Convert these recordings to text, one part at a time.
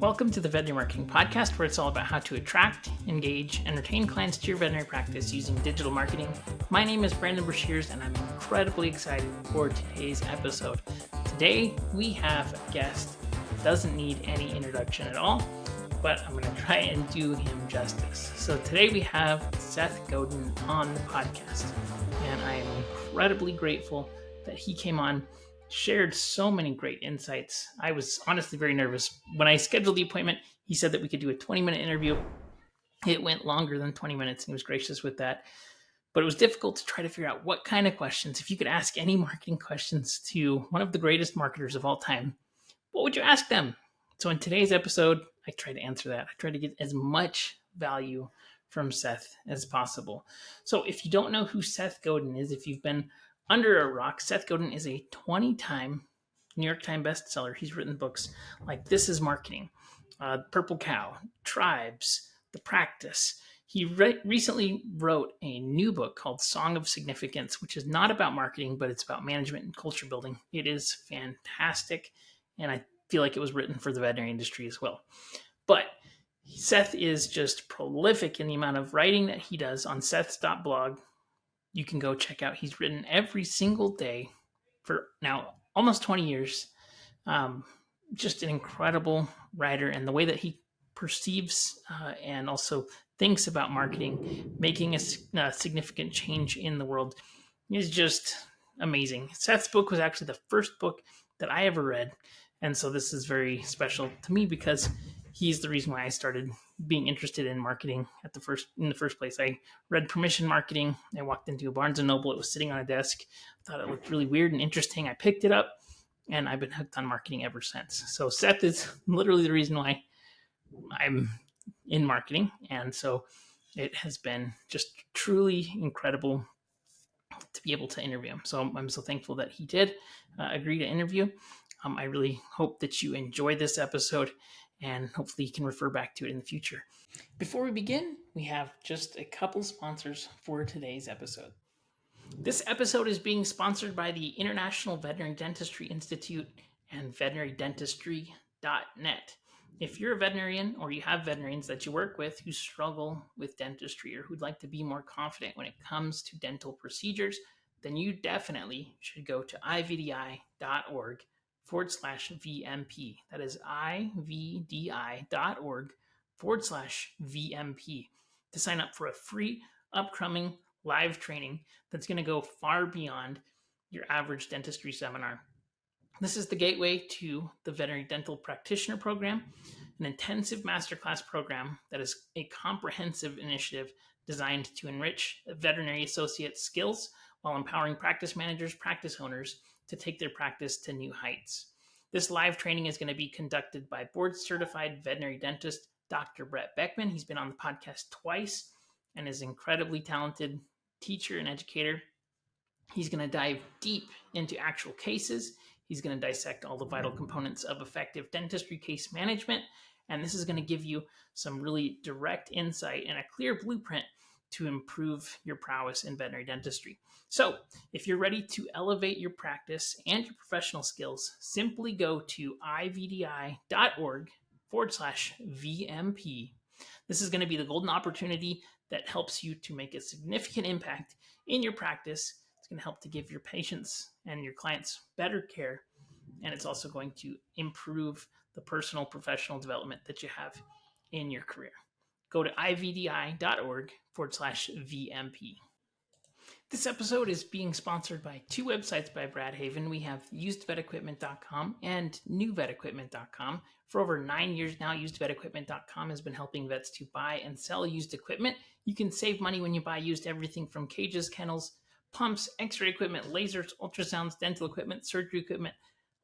Welcome to the Veterinary Marketing Podcast, where it's all about how to attract, engage, and retain clients to your veterinary practice using digital marketing. My name is Brandon Brashears, and I'm incredibly excited for today's episode. Today, we have a guest that doesn't need any introduction at all, but I'm going to try and do him justice. So today we have Seth Godin on the podcast, and I am incredibly grateful that he came on, shared so many great insights. I was honestly very nervous. When I scheduled the appointment, he said that we could do a 20-minute interview. It went longer than 20 minutes, and he was gracious with that. But it was difficult to try to figure out what kind of questions. If you could ask any marketing questions to one of the greatest marketers of all time, what would you ask them? So in today's episode, I try to answer that. I try to get as much value from Seth as possible. So if you don't know who Seth Godin is, if you've been under a rock, Seth Godin is a 20-time New York Times bestseller. He's written books like This Is Marketing, Purple Cow, Tribes, The Practice. He recently wrote a new book called Song of Significance, which is not about marketing, but it's about management and culture building. It is fantastic, and I feel like it was written for the veterinary industry as well. But Seth is just prolific in the amount of writing that he does on seths.blog. You can go check out. He's written every single day for now almost 20 years. Just an incredible writer, and the way that he perceives and also thinks about marketing, making a significant change in the world, is just amazing. Seth's book was actually the first book that I ever read, and so this is very special to me because he's the reason why I started being interested in marketing in the first place. I read Permission Marketing. I walked into a Barnes & Noble. It was sitting on a desk. I thought it looked really weird and interesting. I picked it up, and I've been hooked on marketing ever since. So Seth is literally the reason why I'm in marketing. And so it has been just truly incredible to be able to interview him. So I'm so thankful that he did agree to interview. I really hope that you enjoy this episode, and hopefully you can refer back to it in the future. Before we begin, we have just a couple sponsors for today's episode. This episode is being sponsored by the International Veterinary Dentistry Institute and veterinarydentistry.net. If you're a veterinarian or you have veterinarians that you work with who struggle with dentistry or who'd like to be more confident when it comes to dental procedures, then you definitely should go to ivdi.org/VMP. That is ivdi.org/VMP to sign up for a free upcoming live training that's going to go far beyond your average dentistry seminar. This is the gateway to the Veterinary Dental Practitioner Program, an intensive masterclass program that is a comprehensive initiative designed to enrich veterinary associate skills while empowering practice managers, practice owners to take their practice to new heights. This live training is going to be conducted by board-certified veterinary dentist Dr. Brett Beckman. He's been on the podcast twice and is an incredibly talented teacher and educator. He's going to dive deep into actual cases. He's going to dissect all the vital components of effective dentistry case management, and this is going to give you some really direct insight and a clear blueprint to improve your prowess in veterinary dentistry. So if you're ready to elevate your practice and your professional skills, simply go to ivdi.org/VMP. This is going to be the golden opportunity that helps you to make a significant impact in your practice. It's going to help to give your patients and your clients better care, and it's also going to improve the personal professional development that you have in your career. Go to ivdi.org/VMP. This episode is being sponsored by two websites by Brad Haven. We have usedvetequipment.com and newvetequipment.com. For over 9 years now, usedvetequipment.com has been helping vets to buy and sell used equipment. You can save money when you buy used everything from cages, kennels, pumps, x-ray equipment, lasers, ultrasounds, dental equipment, surgery equipment,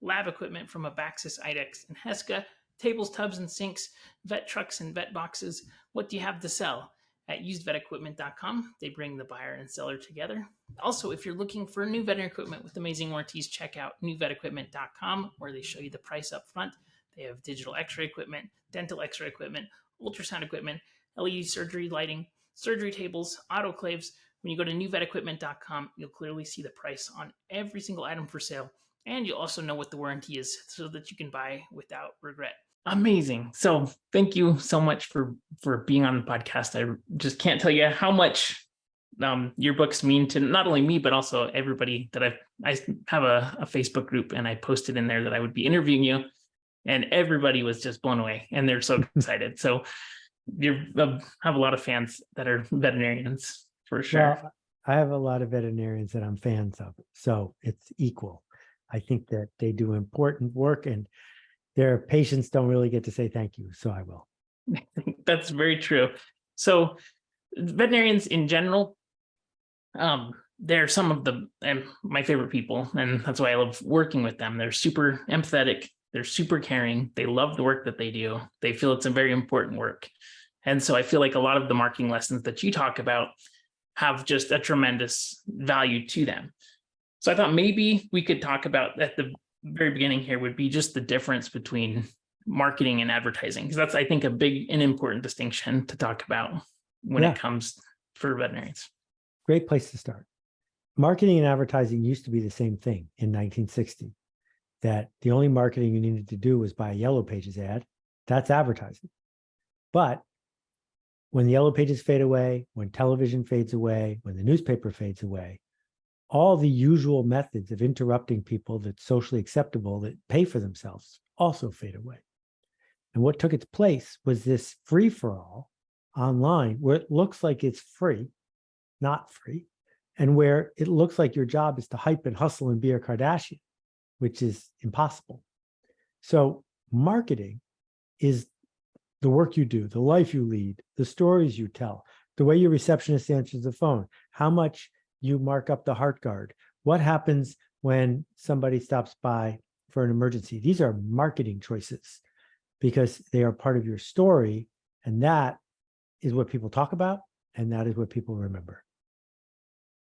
lab equipment from Abaxis, IDEX, and Heska, tables, tubs, and sinks, vet trucks, and vet boxes. What do you have to sell? At usedvetequipment.com, they bring the buyer and seller together. Also, if you're looking for new veterinary equipment with amazing warranties, check out newvetequipment.com, where they show you the price up front. They have digital x-ray equipment, dental x-ray equipment, ultrasound equipment, LED surgery lighting, surgery tables, autoclaves. When you go to newvetequipment.com, you'll clearly see the price on every single item for sale, and you'll also know what the warranty is so that you can buy without regret. Amazing. So thank you so much for being on the podcast. I just can't tell you how much your books mean to not only me but also everybody that I have a Facebook group, and I posted in there that I would be interviewing you, and everybody was just blown away and they're so excited. So you have a lot of fans that are veterinarians for sure. Well, I have a lot of veterinarians that I'm fans of, so it's equal. I think that they do important work and their patients don't really get to say thank you, so I will. That's very true. So veterinarians in general, they're some of my favorite people, and that's why I love working with them. They're super empathetic, they're super caring, they love the work that they do, they feel it's a very important work. And so I feel like a lot of the marketing lessons that you talk about have just a tremendous value to them. So I thought maybe we could talk about, at the very beginning here, would be just the difference between marketing and advertising, because that's, I think, a big and important distinction to talk about when it comes for veterinarians. Great place to start. Marketing and advertising used to be the same thing in 1960, that the only marketing you needed to do was buy a Yellow Pages ad. That's advertising. But when the Yellow Pages fade away, when television fades away, when the newspaper fades away, all the usual methods of interrupting people that's socially acceptable, that pay for themselves, also fade away. And what took its place was this free-for-all online, where it looks like it's free, not free, and where it looks like your job is to hype and hustle and be a Kardashian, which is impossible. So marketing is the work you do, the life you lead, the stories you tell, the way your receptionist answers the phone, how much you mark up the heart guard, what happens when somebody stops by for an emergency. These are marketing choices because they are part of your story, and that is what people talk about, and that is what people remember.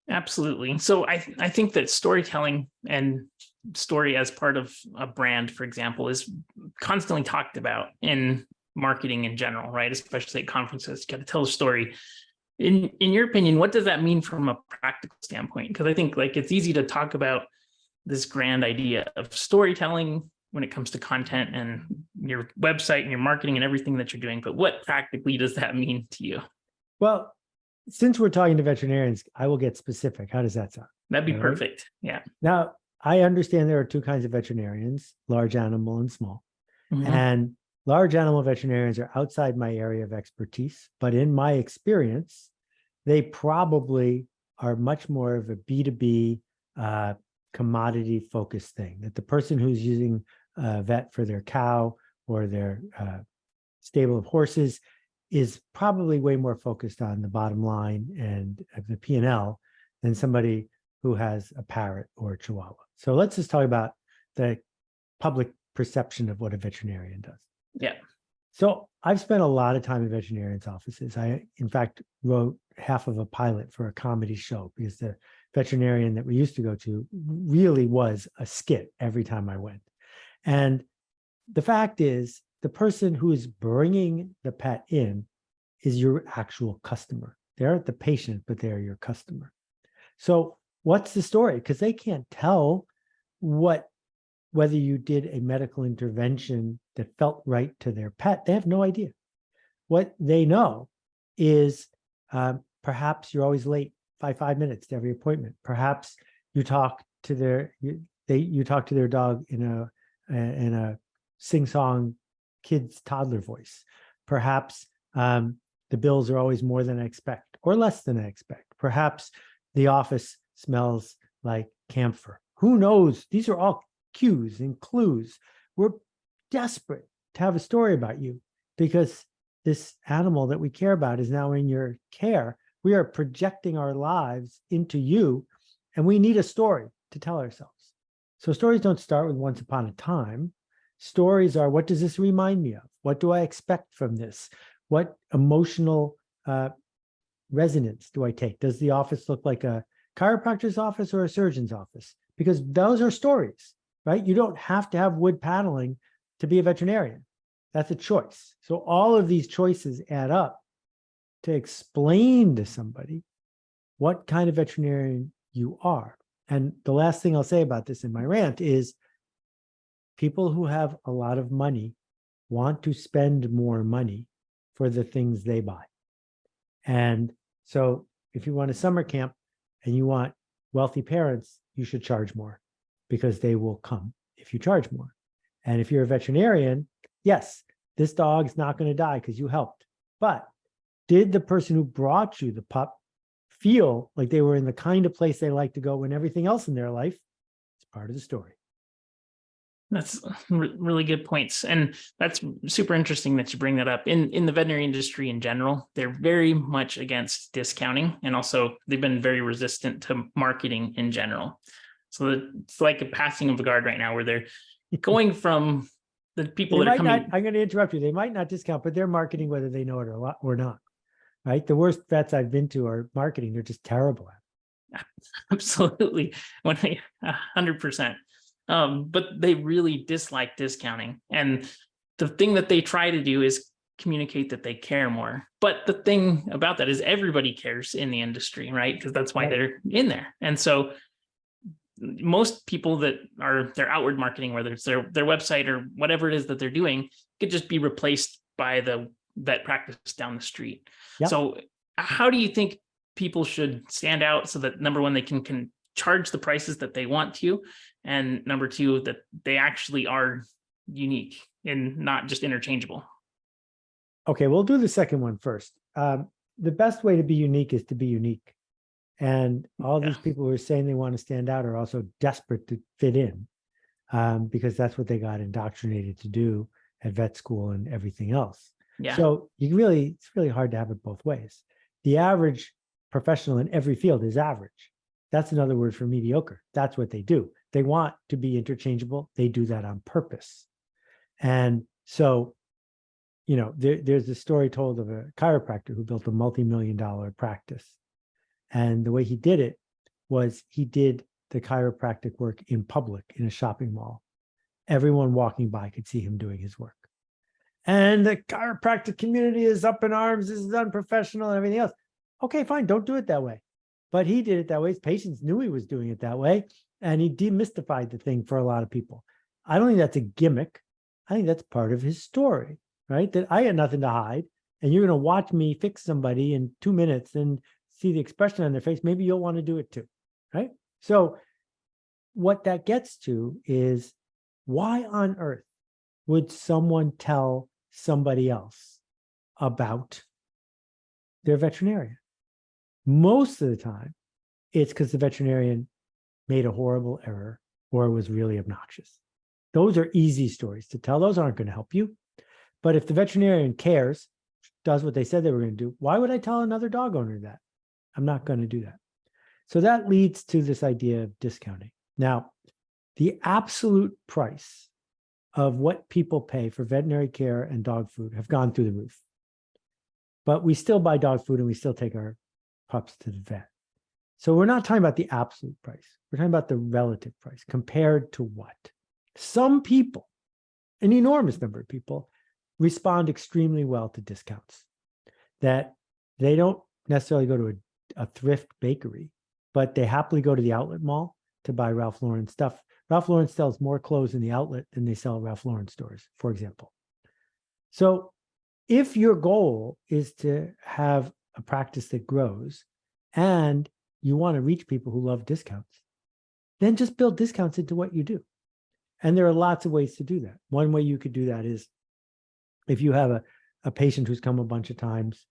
Absolutely. So I think that storytelling and story as part of a brand, for example, is constantly talked about in marketing in general, right? Especially at conferences, you got to tell a story. In your opinion, what does that mean from a practical standpoint? Because I think, like, it's easy to talk about this grand idea of storytelling when it comes to content and your website and your marketing and everything that you're doing, but what practically does that mean to you? Well, since we're talking to veterinarians, I will get specific. How does that sound? That'd be perfect. Yeah. Now, I understand there are two kinds of veterinarians, large animal and small. Mm-hmm. And large animal veterinarians are outside my area of expertise, but in my experience, they probably are much more of a B2B commodity focused thing, that the person who's using a vet for their cow or their stable of horses is probably way more focused on the bottom line and the P&L than somebody who has a parrot or a chihuahua. So let's just talk about the public perception of what a veterinarian does. Yeah. So I've spent a lot of time in veterinarians' offices. I, in fact, wrote half of a pilot for a comedy show because the veterinarian that we used to go to really was a skit every time I went. And the fact is, the person who is bringing the pet in is your actual customer. They aren't the patient, but they're your customer. So what's the story? Because they can't tell whether you did a medical intervention that felt right to their pet. They have no idea. What they know is perhaps you're always late by 5 minutes to every appointment. Perhaps you talk to their dog in a sing-song kid's toddler voice. Perhaps the bills are always more than I expect or less than I expect. Perhaps the office smells like camphor. Who knows? These are all cues and clues. We're desperate to have a story about you because this animal that we care about is now in your care. We are projecting our lives into you, and we need a story to tell ourselves. So stories don't start with once upon a time. Stories are, what does this remind me of? What do I expect from this? What emotional resonance do I take? Does the office look like a chiropractor's office or a surgeon's office? Because those are stories, right? You don't have to have wood paneling to be a veterinarian. That's a choice. So all of these choices add up to explain to somebody what kind of veterinarian you are. And the last thing I'll say about this in my rant is people who have a lot of money want to spend more money for the things they buy. And so if you want a summer camp and you want wealthy parents, you should charge more because they will come if you charge more. And if you're a veterinarian, yes, this dog's not going to die because you helped. But did the person who brought you the pup feel like they were in the kind of place they like to go when everything else in their life is part of the story? That's really good points. And that's super interesting that you bring that up. In the veterinary industry in general, they're very much against discounting. And also they've been very resistant to marketing in general. So it's like a passing of the guard right now where they're going from the people that are coming. I'm going to interrupt you. They might not discount, but they're marketing whether they know it or not. Right? The worst vets I've been to are marketing. They're just terrible at it. Absolutely. 100%. But they really dislike discounting. And the thing that they try to do is communicate that they care more. But the thing about that is everybody cares in the industry, right? Because that's why they're in there. And so most people that are their outward marketing, whether it's their website or whatever it is that they're doing, could just be replaced by the vet practice down the street. Yep. So how do you think people should stand out so that, number one, they can charge the prices that they want to, and number two, that they actually are unique and not just interchangeable? Okay, we'll do the second one first. The best way to be unique is to be unique. And all these people who are saying they want to stand out are also desperate to fit in, because that's what they got indoctrinated to do at vet school and everything else. Yeah. So it's really hard to have it both ways. The average professional in every field is average. That's another word for mediocre. That's what they do. They want to be interchangeable. They do that on purpose. And so, there's a story told of a chiropractor who built a multi-million-dollar practice. And the way he did it was he did the chiropractic work in public in a shopping mall. Everyone walking by could see him doing his work. And the chiropractic community is up in arms. This is unprofessional and everything else. Okay, fine. Don't do it that way. But he did it that way. His patients knew he was doing it that way. And he demystified the thing for a lot of people. I don't think that's a gimmick. I think that's part of his story, right? That I had nothing to hide. And you're going to watch me fix somebody in 2 minutes and see the expression on their face. Maybe you'll want to do it too, right? So what that gets to is, why on earth would someone tell somebody else about their veterinarian? Most of the time, it's because the veterinarian made a horrible error or was really obnoxious. Those are easy stories to tell. Those aren't going to help you. But if the veterinarian cares, does what they said they were going to do, why would I tell another dog owner that? I'm not going to do that. So that leads to this idea of discounting. Now, the absolute price of what people pay for veterinary care and dog food have gone through the roof. But we still buy dog food and we still take our pups to the vet. So we're not talking about the absolute price. We're talking about the relative price compared to what? Some people, an enormous number of people, respond extremely well to discounts. That they don't necessarily go to a thrift bakery, but they happily go to the outlet mall to buy Ralph Lauren stuff. Ralph Lauren sells more clothes in the outlet than they sell at Ralph Lauren stores, for example. So if your goal is to have a practice that grows and you want to reach people who love discounts, then just build discounts into what you do. And there are lots of ways to do that. One way you could do that is if you have a patient who's come a bunch of times,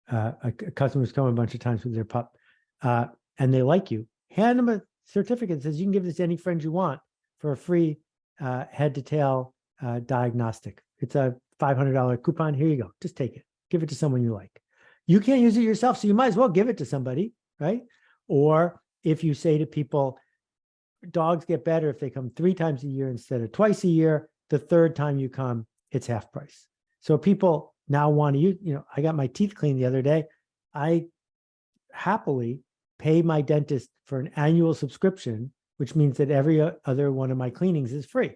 a customer who's come a bunch of times with their pup, and they like you, hand them a certificate that says you can give this to any friend you want for a free head to tail diagnostic. It's a $500 coupon. Here you go. Just take it. Give it to someone you like. You can't use it yourself, so you might as well give it to somebody, right? Or if you say to people, dogs get better if they come 3 times a year instead of twice a year, the third time you come, it's half price. So people now want to use, I got my teeth cleaned the other day. I happily pay my dentist for an annual subscription, which means that every other one of my cleanings is free.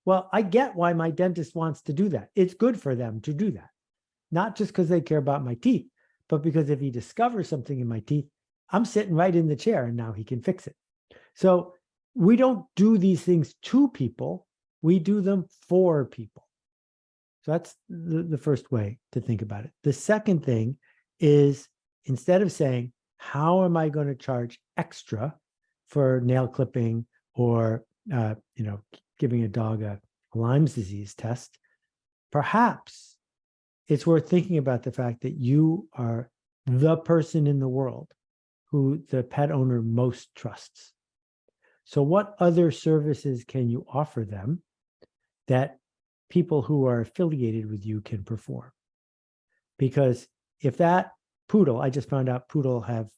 Well, I get why my dentist wants to do that. It's good for them to do that. Not just because they care about my teeth, but because if he discovers something in my teeth, I'm sitting right in the chair and now he can fix it. So we don't do these things to people. We do them for people. So that's the first way to think about it. The second thing is, instead of saying, how am I going to charge extra for nail clipping or giving a dog a Lyme's disease test, perhaps it's worth thinking about the fact that you are the person in the world who the pet owner most trusts. So what other services can you offer them that people who are affiliated with you can perform? Because if that poodle, I just found out poodles have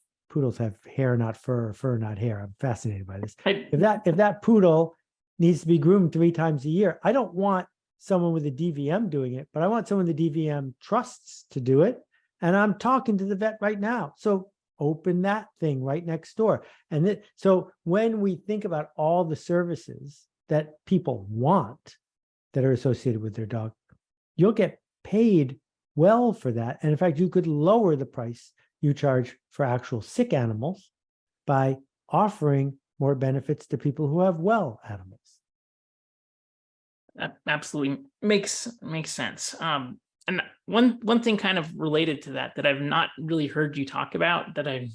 hair, not fur, or fur, not hair. I'm fascinated by this. If that poodle needs to be groomed 3 times a year, I don't want someone with a DVM doing it, but I want someone the DVM trusts to do it. And I'm talking to the vet right now. So open that thing right next door. And so when we think about all the services that people want that are associated with their dog, you'll get paid well for that. And in fact, you could lower the price you charge for actual sick animals by offering more benefits to people who have well animals. That absolutely makes sense. And one thing kind of related to that I've not really heard you talk about, that I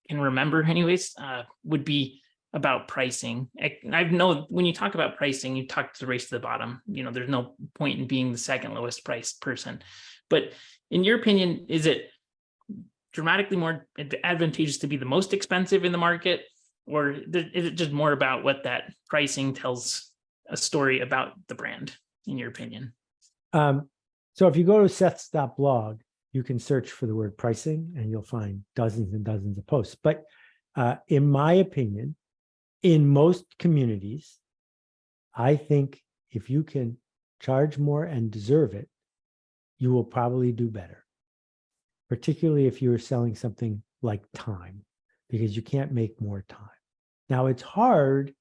can remember anyways, would be about pricing. I know when you talk about pricing, you talk to the race to the bottom. There's no point in being the second lowest priced person. But in your opinion, is it dramatically more advantageous to be the most expensive in the market, or is it just more about what that pricing tells a story about the brand, in your opinion? So if you go to Seth's.blog, you can search for the word pricing and you'll find dozens and dozens of posts. But in my opinion, in most communities, I think if you can charge more and deserve it, you will probably do better, particularly if you're selling something like time, because you can't make more time. Now, it's hard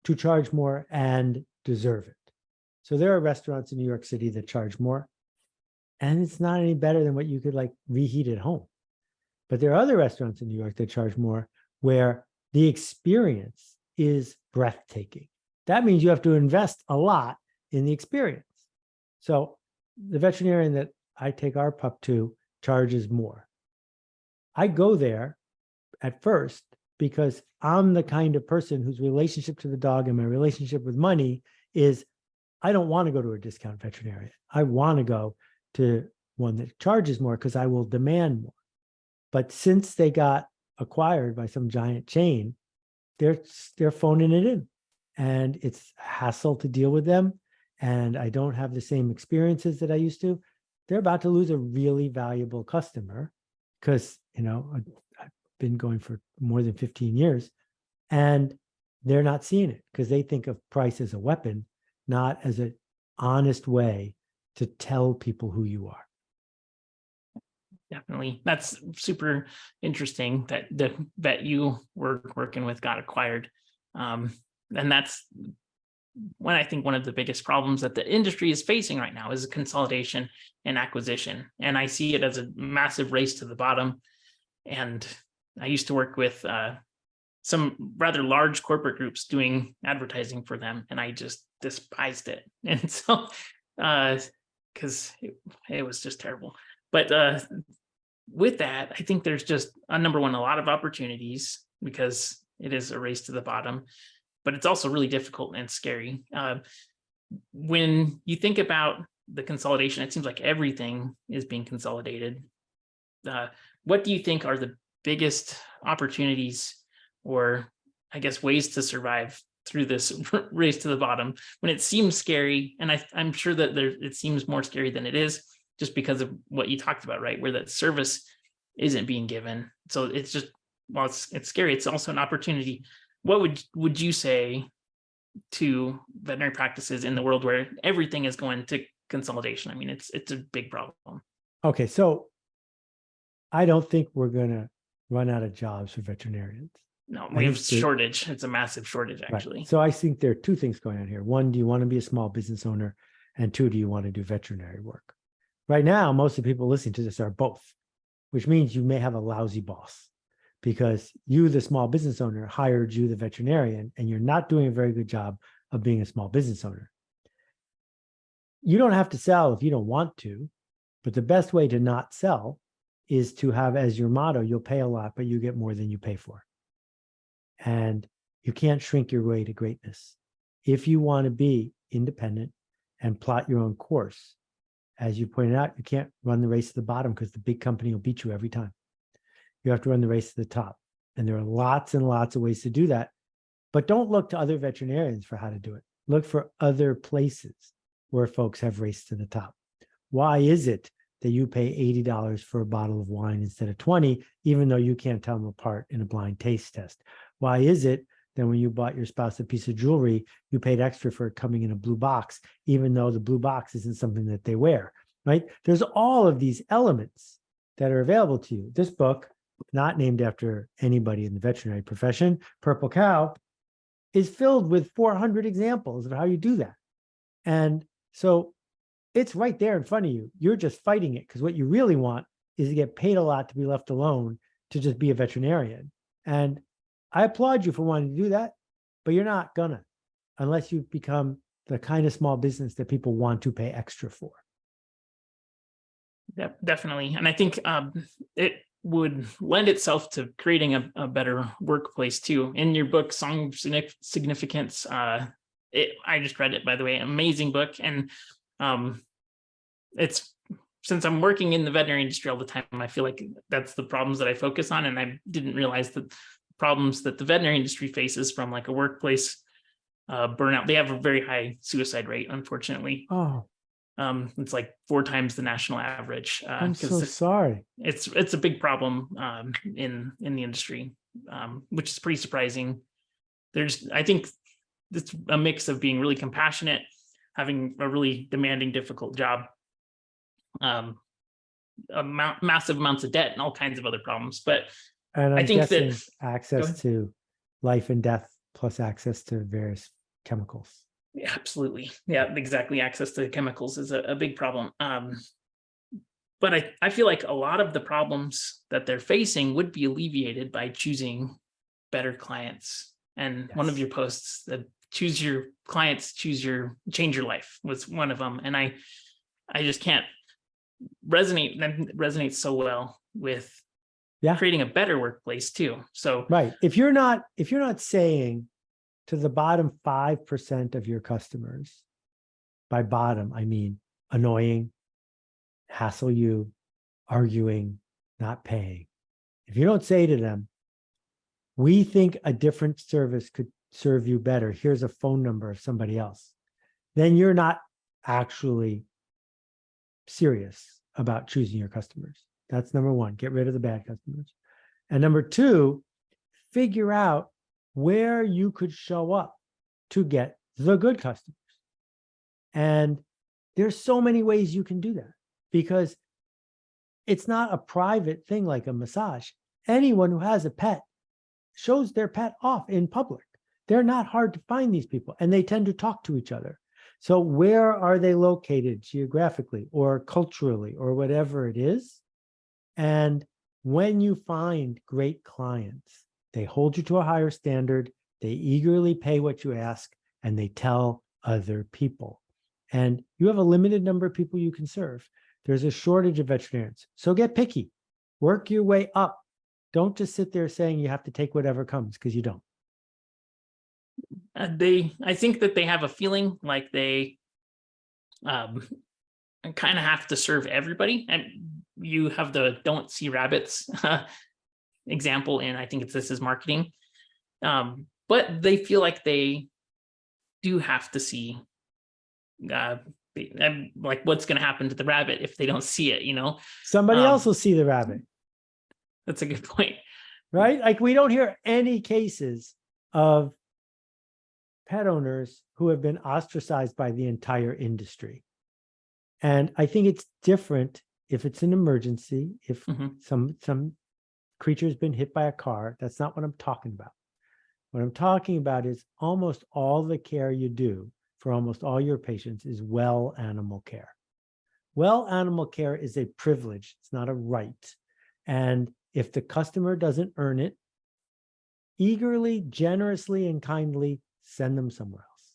to charge more and deserve it. So there are restaurants in New York City that charge more, and it's not any better than what you could reheat at home. But there are other restaurants in New York that charge more, where the experience is breathtaking. That means you have to invest a lot in the experience. So the veterinarian that I take our pup to charges more. I go there at first because I'm the kind of person whose relationship to the dog and my relationship with money is, I don't want to go to a discount veterinarian. I want to go to one that charges more because I will demand more. But since they got acquired by some giant chain, they're phoning it in, and it's a hassle to deal with them. And I don't have the same experiences that I used to. They're about to lose a really valuable customer because, I've been going for more than 15 years, and they're not seeing it because they think of price as a weapon, not as an honest way to tell people who you are. Definitely. That's super interesting that the vet you were working with got acquired. And that's when I think one of the biggest problems that the industry is facing right now is consolidation and acquisition. And I see it as a massive race to the bottom. And I used to work with some rather large corporate groups doing advertising for them, and I just despised it. And so, because it was just terrible. But with that, I think there's just number one, a lot of opportunities because it is a race to the bottom, but it's also really difficult and scary. When you think about the consolidation, it seems like everything is being consolidated. What do you think are the biggest opportunities, or I guess ways to survive through this race to the bottom when it seems scary? And I'm sure that it seems more scary than it is, just because of what you talked about, right? Where that service isn't being given. So it's just, while it's scary, it's also an opportunity. What would you say to veterinary practices in the world where everything is going to consolidation? I mean, it's a big problem. Okay, so I don't think we're going to run out of jobs for veterinarians. No, we have shortage. It's a massive shortage, actually. Right. So I think there are two things going on here. One, do you want to be a small business owner? And two, do you want to do veterinary work? Right now, most of the people listening to this are both, which means you may have a lousy boss because you, the small business owner, hired you, the veterinarian, and you're not doing a very good job of being a small business owner. you don't have to sell if you don't want to, but the best way to not sell is to have as your motto, you'll pay a lot, but you get more than you pay for. And you can't shrink your way to greatness. If you want to be independent and plot your own course, as you pointed out, you can't run the race to the bottom because the big company will beat you every time. You have to run the race to the top. And there are lots and lots of ways to do that. But don't look to other veterinarians for how to do it. Look for other places where folks have raced to the top. Why is it that you pay $80 for a bottle of wine instead of 20, even though you can't tell them apart in a blind taste test? Why is it that when you bought your spouse a piece of jewelry, you paid extra for it coming in a blue box, even though the blue box isn't something that they wear, right? There's all of these elements that are available to you. This book, not named after anybody in the veterinary profession, Purple Cow, is filled with 400 examples of how you do that. And so it's right there in front of you. You're just fighting it because what you really want is to get paid a lot to be left alone to just be a veterinarian. And I applaud you for wanting to do that, but you're not gonna unless you become the kind of small business that people want to pay extra for. Yeah, definitely. And I think it would lend itself to creating a better workplace too. In your book, Song of Significance, I just read it, by the way, amazing book. And it's, since I'm working in the veterinary industry all the time, I feel like that's the problems that I focus on. And I didn't realize that problems that the veterinary industry faces from like a workplace burnout. They have a very high suicide rate, unfortunately. Oh, it's like 4 times the national average. I'm so sorry. It's a big problem in the industry, which is pretty surprising. I think it's a mix of being really compassionate, having a really demanding, difficult job, massive amounts of debt, and all kinds of other problems. But And I think that access to life and death plus access to various chemicals. Yeah, absolutely. Yeah, exactly. Access to chemicals is a big problem. But I feel like a lot of the problems that they're facing would be alleviated by choosing better clients. And one of your posts, that choose your clients, change your life, was one of them. And I just can't resonate so well with creating a better workplace too. So right. If you're not saying to the bottom 5% of your customers, by bottom, I mean annoying, hassle you, arguing, not paying. If you don't say to them, we think a different service could serve you better, here's a phone number of somebody else, then you're not actually serious about choosing your customers. That's number one, get rid of the bad customers. And number two, figure out where you could show up to get the good customers. And there's so many ways you can do that because it's not a private thing like a massage. Anyone who has a pet shows their pet off in public. They're not hard to find, these people, and they tend to talk to each other. So where are they located geographically or culturally or whatever it is? And when you find great clients, they hold you to a higher standard, they eagerly pay what you ask, and they tell other people. And you have a limited number of people you can serve. There's a shortage of veterinarians. So get picky, work your way up. Don't just sit there saying you have to take whatever comes, because you don't. I think that they have a feeling like they kind of have to serve everybody. And you have the don't see rabbits example in, I think This Is Marketing. But they feel like they do have to see like what's going to happen to the rabbit if they don't see it, Somebody else will see the rabbit. That's a good point. Right? Like we don't hear any cases of pet owners who have been ostracized by the entire industry. And I think it's different if it's an emergency, if some creature has been hit by a car. That's not what I'm talking about. What I'm talking about is almost all the care you do for almost all your patients is well animal care. Well animal care is a privilege. It's not a right. And if the customer doesn't earn it, eagerly, generously, and kindly send them somewhere else.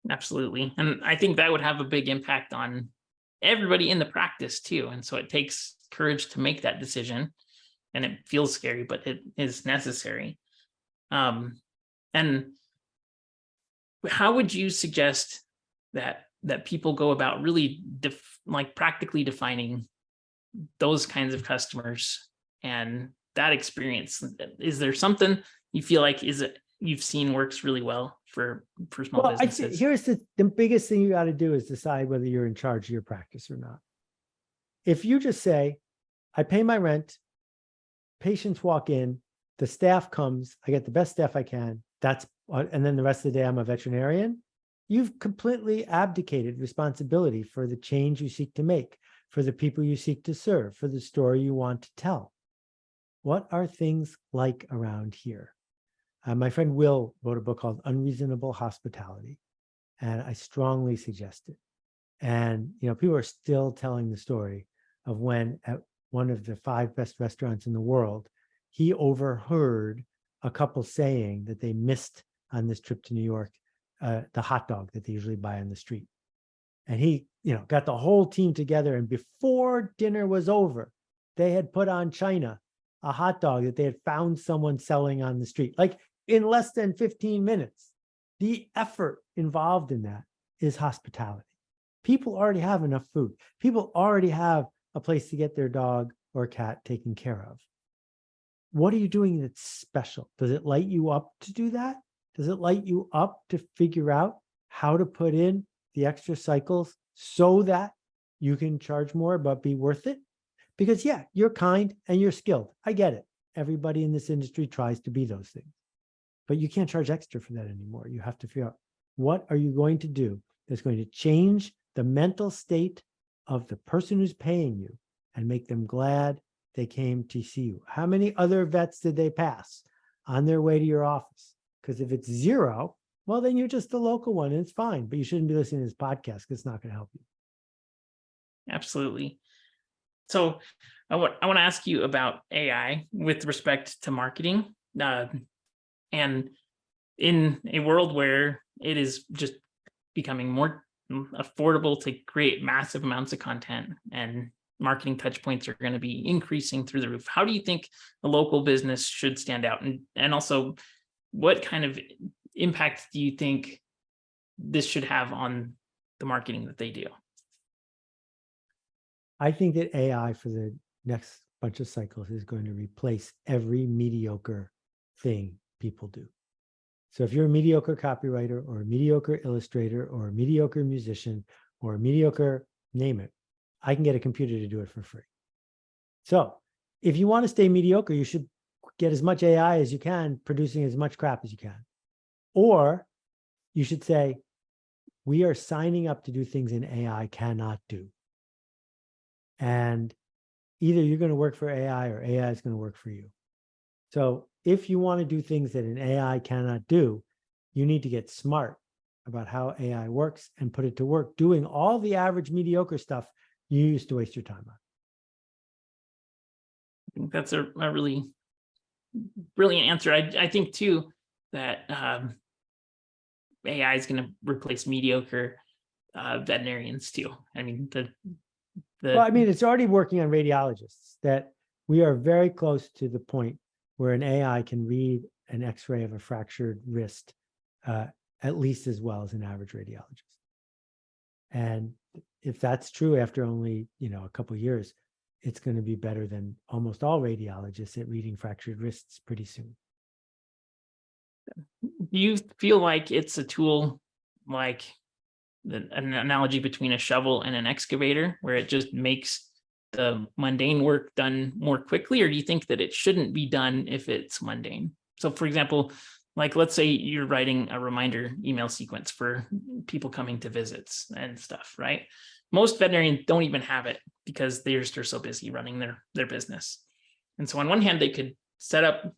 Absolutely. And I think that would have a big impact on everybody in the practice too. And so it takes courage to make that decision, and it feels scary, but it is necessary. Um, and how would you suggest that people go about really like practically defining those kinds of customers and that experience? Is there something you feel like you've seen works really well for small Well, I'd say businesses? here's the biggest thing you got to do is decide whether you're in charge of your practice or not. If you just say, I pay my rent, patients walk in, the staff comes, I get the best staff I can, and then the rest of the day I'm a veterinarian, you've completely abdicated responsibility for the change you seek to make, for the people you seek to serve, for the story you want to tell. What are things like around here? My friend Will wrote a book called Unreasonable Hospitality, and I strongly suggest it. And people are still telling the story of when at one of the 5 best restaurants in the world, he overheard a couple saying that they missed on this trip to New York, the hot dog that they usually buy on the street. And he, got the whole team together, and before dinner was over, they had put on China a hot dog that they had found someone selling on the street, like in less than 15 minutes. The effort involved in that is hospitality. People already have enough food. People already have a place to get their dog or cat taken care of. What are you doing that's special? Does it light you up to do that? Does it light you up to figure out how to put in the extra cycles so that you can charge more but be worth it? Because yeah, you're kind and you're skilled. I get it. Everybody in this industry tries to be those things. But you can't charge extra for that anymore. You have to figure out, what are you going to do that's going to change the mental state of the person who's paying you and make them glad they came to see you? How many other vets did they pass on their way to your office? Because if it's 0, well, then you're just the local one and it's fine. But you shouldn't be listening to this podcast because it's not going to help you. Absolutely. So I want to ask you about AI with respect to marketing. And in a world where it is just becoming more affordable to create massive amounts of content, and marketing touch points are going to be increasing through the roof, how do you think a local business should stand out? And also, what kind of impact do you think this should have on the marketing that they do? I think that AI for the next bunch of cycles is going to replace every mediocre thing people do. So if you're a mediocre copywriter or a mediocre illustrator or a mediocre musician or a mediocre, name it, I can get a computer to do it for free. So if you want to stay mediocre, you should get as much AI as you can, producing as much crap as you can. Or you should say, we are signing up to do things an AI cannot do. And either you're going to work for AI or AI is going to work for you. So if you want to do things that an AI cannot do, you need to get smart about how AI works and put it to work doing all the average mediocre stuff you used to waste your time on. I think that's a really brilliant answer. I think too that AI is going to replace mediocre veterinarians too. I mean, it's already working on radiologists. That we are very close to the point where an AI can read an X-ray of a fractured wrist at least as well as an average radiologist. And if that's true after only a couple of years, it's going to be better than almost all radiologists at reading fractured wrists pretty soon. Do you feel like it's a tool like an analogy between a shovel and an excavator, where it just makes the mundane work done more quickly? Or do you think that it shouldn't be done if it's mundane? So for example, like let's say you're writing a reminder email sequence for people coming to visits and stuff, right? Most veterinarians don't even have it because they're so busy running their business. And so on one hand, they could set up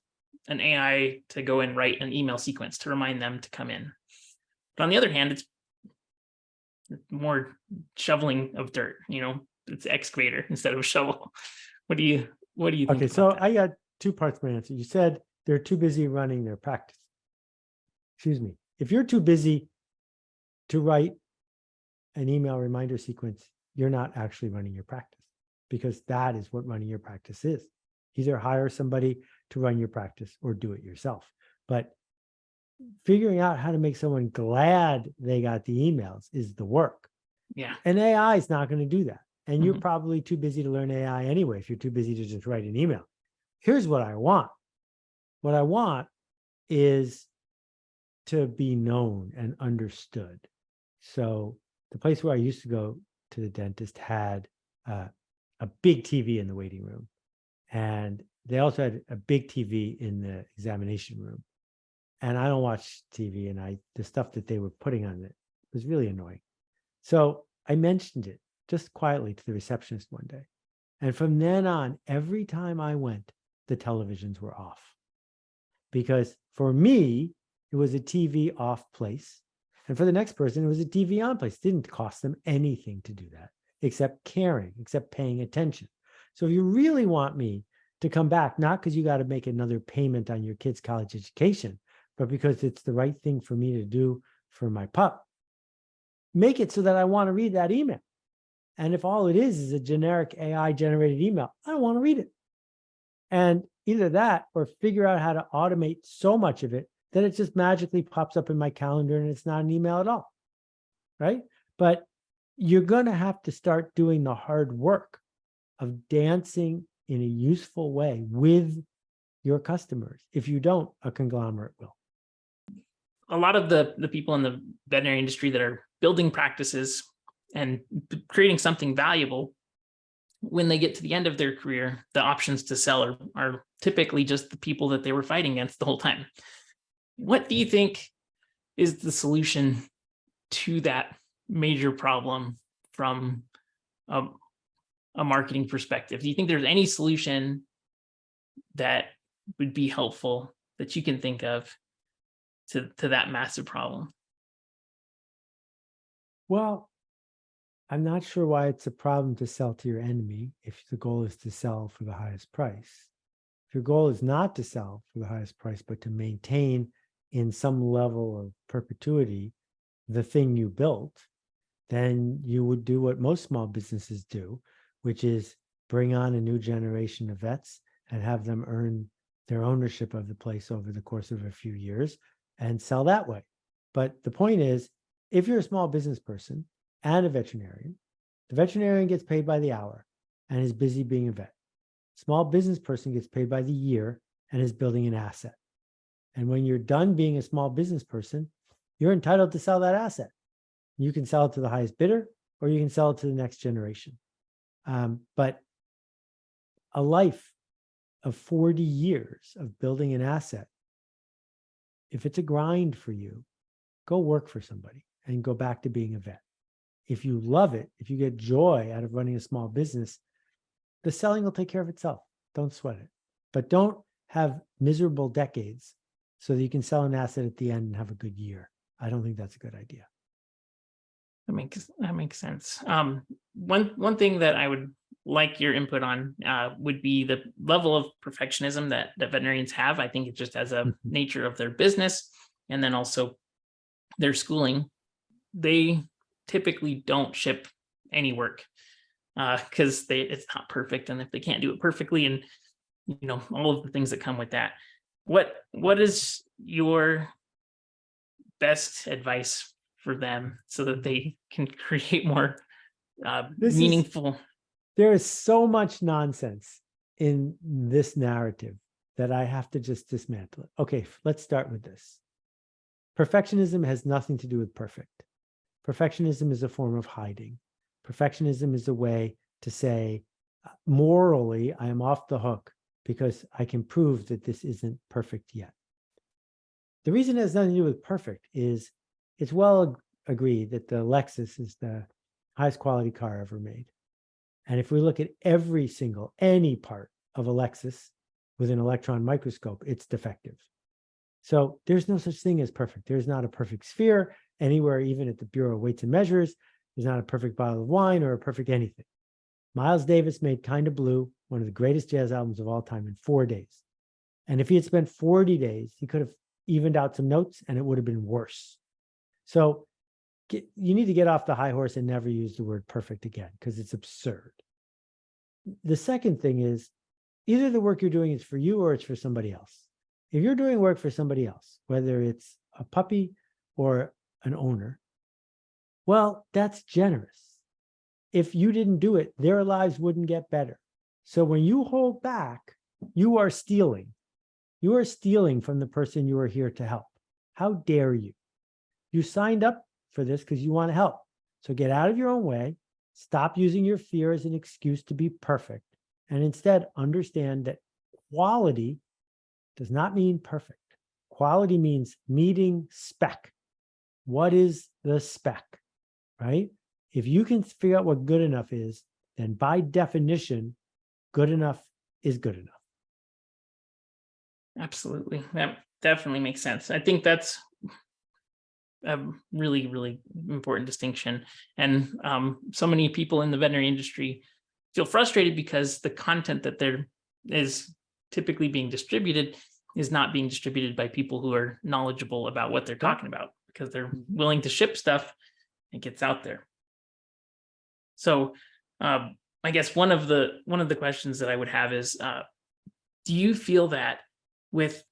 an AI to go and write an email sequence to remind them to come in. But on the other hand, it's more shoveling of dirt, it's excavator instead of a shovel. What do you think? Okay, so I got 2 parts to my answer. You said they're too busy running their practice. Excuse me. If you're too busy to write an email reminder sequence, you're not actually running your practice, because that is what running your practice is. Either hire somebody to run your practice or do it yourself. But figuring out how to make someone glad they got the emails is the work. Yeah. And AI is not going to do that. And you're Mhm. probably too busy to learn AI anyway, if you're too busy to just write an email. Here's what I want. What I want is to be known and understood. So the place where I used to go to the dentist had a big TV in the waiting room. And they also had a big TV in the examination room. And I don't watch TV, and the stuff that they were putting on it was really annoying. So I mentioned it just quietly to the receptionist one day. And from then on, every time I went, the televisions were off. Because for me, it was a TV off place. And for the next person, it was a TV on place. It didn't cost them anything to do that, except caring, except paying attention. So if you really want me to come back, not because you got to make another payment on your kid's college education, but because it's the right thing for me to do for my pup, make it so that I want to read that email. And if all it is a generic AI generated email, I don't want to read it. And either that or figure out how to automate so much of it that it just magically pops up in my calendar and it's not an email at all. Right? But you're going to have to start doing the hard work of dancing in a useful way with your customers. If you don't, a conglomerate will. A lot of the people in the veterinary industry that are building practices and creating something valuable, when they get to the end of their career, the options to sell are typically just the people that they were fighting against the whole time. What do you think is the solution to that major problem from a marketing perspective? Do you think there's any solution that would be helpful that you can think of to that massive problem? Well, I'm not sure why it's a problem to sell to your enemy if the goal is to sell for the highest price. If your goal is not to sell for the highest price, but to maintain in some level of perpetuity the thing you built, then you would do what most small businesses do, which is bring on a new generation of vets and have them earn their ownership of the place over the course of a few years and sell that way. But the point is, if you're a small business person and a veterinarian, the veterinarian gets paid by the hour and is busy being a vet. Small business person gets paid by the year and is building an asset. And when you're done being a small business person, you're entitled to sell that asset. You can sell it to the highest bidder, or you can sell it to the next generation. But a life of 40 years of building an asset, if it's a grind for you, go work for somebody and go back to being a vet. If you love it, if you get joy out of running a small business, the selling will take care of itself. Don't sweat it. But don't have miserable decades so that you can sell an asset at the end and have a good year. I don't think that's a good idea. That makes sense. One thing that I would like your input on would be the level of perfectionism that veterinarians have. I think it's just as a nature of their business, and then also their schooling. They typically don't ship any work because it's not perfect, and if they can't do it perfectly, and all of the things that come with that. What is your best advice for them so that they can create more meaningful? There is so much nonsense in this narrative that I have to just dismantle it. Okay, let's start with this. Perfectionism has nothing to do with perfect. Perfectionism is a form of hiding. Perfectionism is a way to say, morally, I am off the hook because I can prove that this isn't perfect yet. The reason it has nothing to do with perfect is it's well agreed that the Lexus is the highest quality car ever made. And if we look at any part of a Lexus with an electron microscope, it's defective. So there's no such thing as perfect. There's not a perfect sphere anywhere, even at the Bureau of Weights and Measures. There's not a perfect bottle of wine or a perfect anything. Miles Davis made Kinda Blue, one of the greatest jazz albums of all time, in 4 days. And if he had spent 40 days, he could have evened out some notes and it would have been worse. So you need to get off the high horse and never use the word perfect again, because it's absurd. The second thing is, either the work you're doing is for you or it's for somebody else. If you're doing work for somebody else, whether it's a puppy or an owner, well, that's generous. If you didn't do it, their lives wouldn't get better. So when you hold back, you are stealing. You are stealing from the person you are here to help. How dare you? You signed up for this because you want to help. So get out of your own way. Stop using your fear as an excuse to be perfect. And instead understand that quality does not mean perfect. Quality means meeting spec. What is the spec, right? If you can figure out what good enough is, then by definition, good enough is good enough. Absolutely. That definitely makes sense. I think that's a really, really important distinction. And so many people in the veterinary industry feel frustrated because the content that there is typically being distributed is not being distributed by people who are knowledgeable about what they're talking about, because they're willing to ship stuff and gets out there. So I guess one of the questions that I would have is, do you feel that with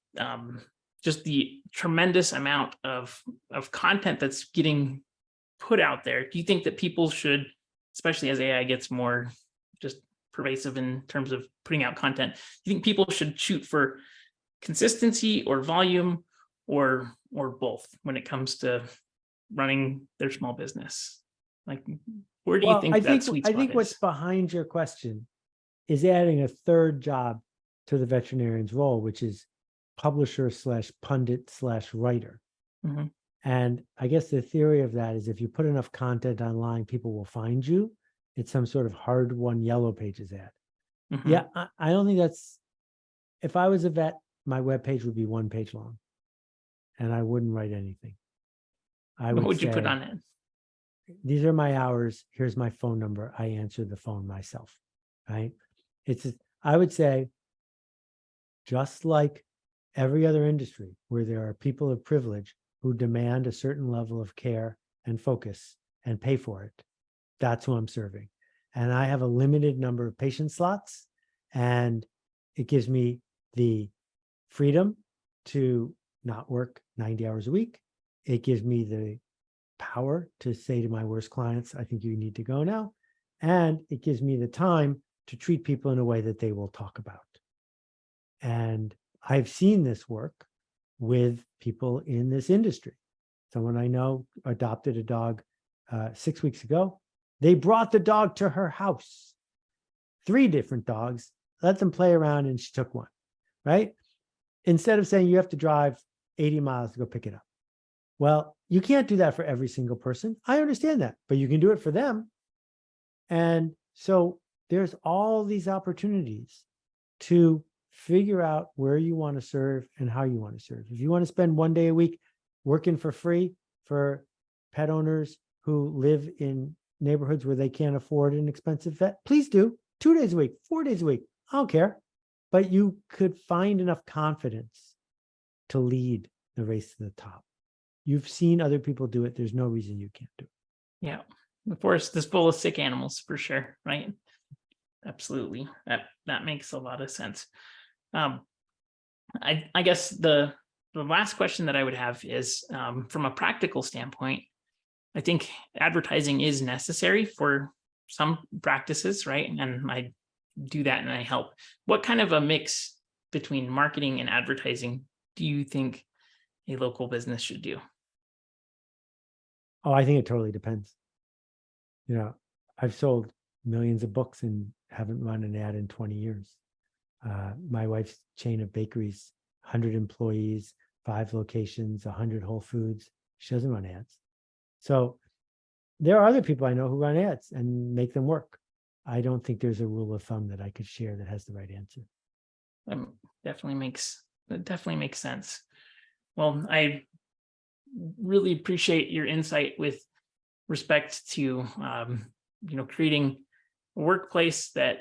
just the tremendous amount of content that's getting put out there, do you think that people should, especially as AI gets more just pervasive in terms of putting out content, do you think people should shoot for consistency or volume or both when it comes to running their small business? Like, where do you think that sweet spot is? I think what's behind your question is adding a third job to the veterinarian's role, which is publisher / pundit / writer. Mm-hmm. And I guess the theory of that is if you put enough content online, people will find you. It's some sort of hard-won Yellow Pages ad. Mm-hmm. Yeah, I don't think that's, if I was a vet, my webpage would be 1 page long and I wouldn't write anything. What would you put on it? These are my hours. Here's my phone number. I answer the phone myself, right? I would say, just like every other industry where there are people of privilege who demand a certain level of care and focus and pay for it, that's who I'm serving. And I have a limited number of patient slots, and it gives me the freedom to not work 90 hours a week. It gives me the power to say to my worst clients, I think you need to go now. And it gives me the time to treat people in a way that they will talk about. And I've seen this work with people in this industry. Someone I know adopted a dog 6 weeks ago. They brought the dog to her house, 3 different dogs, let them play around, and she took one, right? Instead of saying you have to drive 80 miles to go pick it up. Well, you can't do that for every single person. I understand that, but you can do it for them. And so there's all these opportunities to figure out where you want to serve and how you want to serve. If you want to spend 1 day a week working for free for pet owners who live in neighborhoods where they can't afford an expensive vet, please do. 2 days a week, 4 days a week, I don't care. But you could find enough confidence to lead the race to the top. You've seen other people do it. There's no reason you can't do it. Yeah. The forest is full of sick animals for sure, right? Absolutely. That makes a lot of sense. I guess the last question that I would have is, from a practical standpoint, I think advertising is necessary for some practices, right? And I do that and I help. What kind of a mix between marketing and advertising do you think a local business should do? Oh, I think it totally depends. You know, I've sold millions of books and haven't run an ad in 20 years. My wife's chain of bakeries, 100 employees, 5 locations, 100 Whole Foods. She doesn't run ads. So there are other people I know who run ads and make them work. I don't think there's a rule of thumb that I could share that has the right answer. That definitely makes sense. Well, I really appreciate your insight with respect to creating a workplace that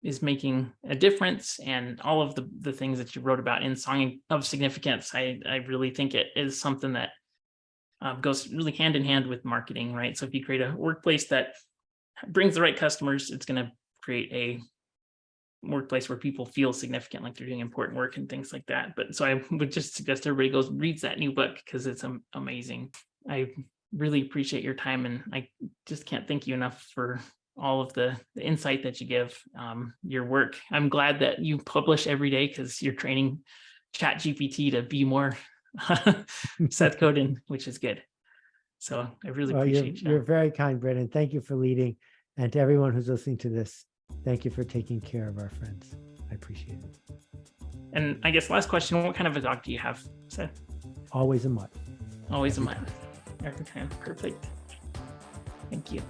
is making a difference, and all of the things that you wrote about in Song of Significance. I really think it is something that goes really hand in hand with marketing, right? So if you create a workplace that brings the right customers, it's going to create a workplace where people feel significant, like they're doing important work and things like that. But so I would just suggest everybody reads that new book because it's amazing. I really appreciate your time, and I just can't thank you enough for all of the insight that you give, your work. I'm glad that you publish every day because you're training ChatGPT to be more Seth Godin, which is good. So I really appreciate you. You're very kind, Brendan. Thank you for leading. And to everyone who's listening to this, thank you for taking care of our friends. I appreciate it. And I guess last question, what kind of a dog do you have, Seth? Always a mutt. Always a mutt. Every time. Perfect. Thank you.